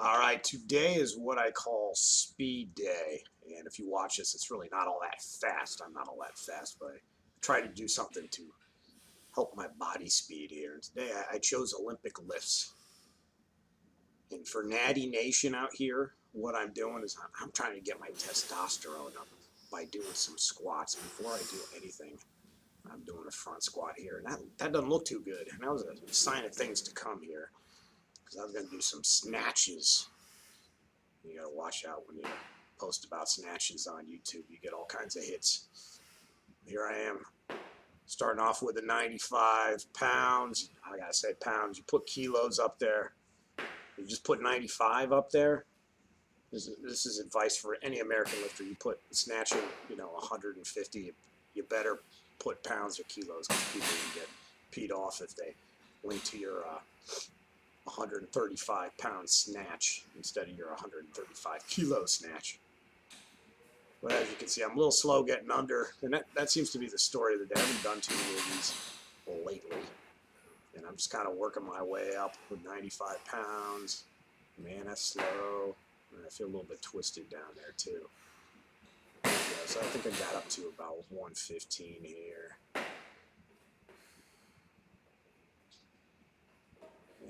All right, today is what I call speed day. And if you watch this, it's really not all that fast. I'm not all that fast, but I try to do something to help my body speed here. And today I chose Olympic lifts. And for Natty Nation out here, what I'm doing is I'm trying to get my testosterone up by doing some squats. Before I do anything, I'm doing a front squat here. And that doesn't look too good. And that was a sign of things to come here. Because I was going to do some snatches. You gotta watch out when you post about snatches on YouTube. You get all kinds of hits. Here I am, starting off with a 95 pounds. I gotta say pounds. You put kilos up there. You just put 95 up there. This is advice for any American lifter. You put snatching, 150. You better put pounds or kilos because people can get peed off if they link to your 135 pound snatch instead of your 135 kilo snatch. But as you can see, I'm a little slow getting under, and that seems to be the story of the day. I haven't done too many of these lately, and I'm just kind of working my way up with 95 pounds. Man, that's slow. And I feel a little bit twisted down there too. Yeah, so I think I got up to about 115 here.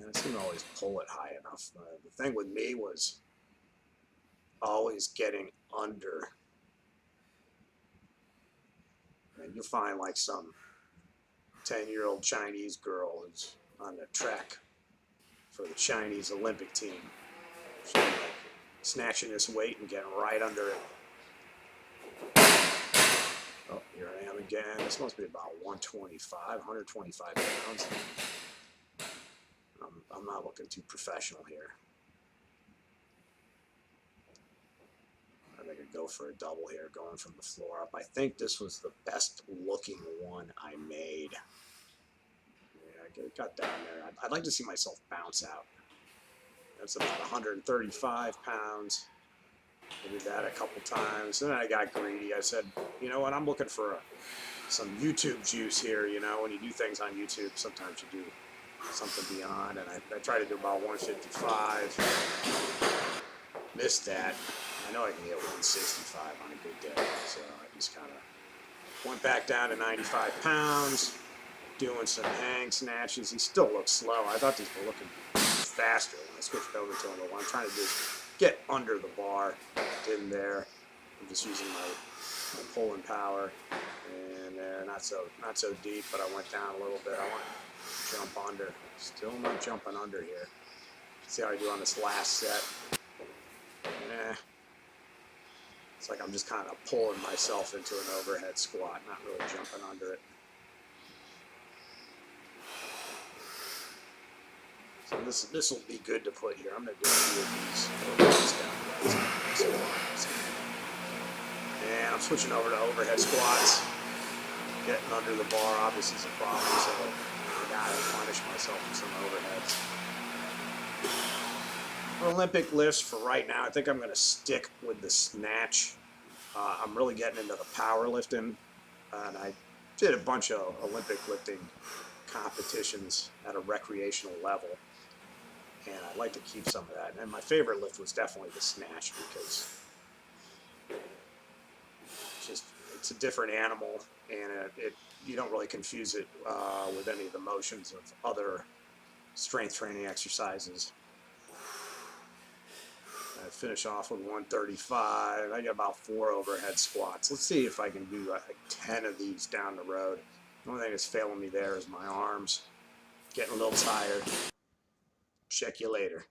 I seem to always pull it high enough. The thing with me was always getting under. And you'll find like some 10-year-old Chinese girl who's on the track for the Chinese Olympic team. She's like snatching this weight and getting right under it. Oh, here I am again. This must be about 125 pounds. I'm not looking too professional here. I think I'd go for a double here, going from the floor up. I think this was the best looking one I made. Yeah, I got down there. I'd like to see myself bounce out. That's about 135 pounds. I did that a couple times. Then I got greedy. I said, you know what, I'm looking for some YouTube juice here. When you do things on YouTube, sometimes you do something beyond, and I tried to do about 155. Missed that. I know I can get 165 on a good day, so I just kind of went back down to 95 pounds, doing some hang snatches. He still looks slow. I thought these were looking faster when I switched over to him, but what I'm trying to do is get under the bar. Didn't there. I'm just using my pulling power, and there, not so deep, but I went down a little bit. I want to jump under. Still not jumping under here. See how I do on this last set. It's like I'm just kind of pulling myself into an overhead squat, not really jumping under it. So this will be good to put here. I'm going to do a few of these down. And I'm switching over to overhead squats. Getting under the bar obviously is a problem, so I got to punish myself with some overheads. Olympic lifts for right now, I think I'm going to stick with the snatch. I'm really getting into the powerlifting, and I did a bunch of Olympic lifting competitions at a recreational level, and I'd like to keep some of that. And my favorite lift was definitely the snatch because it's a different animal, and you don't really confuse it with any of the motions of other strength training exercises. I finish off with 135. I got about 4 overhead squats. Let's see if I can do like 10 of these down the road. The only thing that's failing me there is my arms. Getting a little tired. Check you later.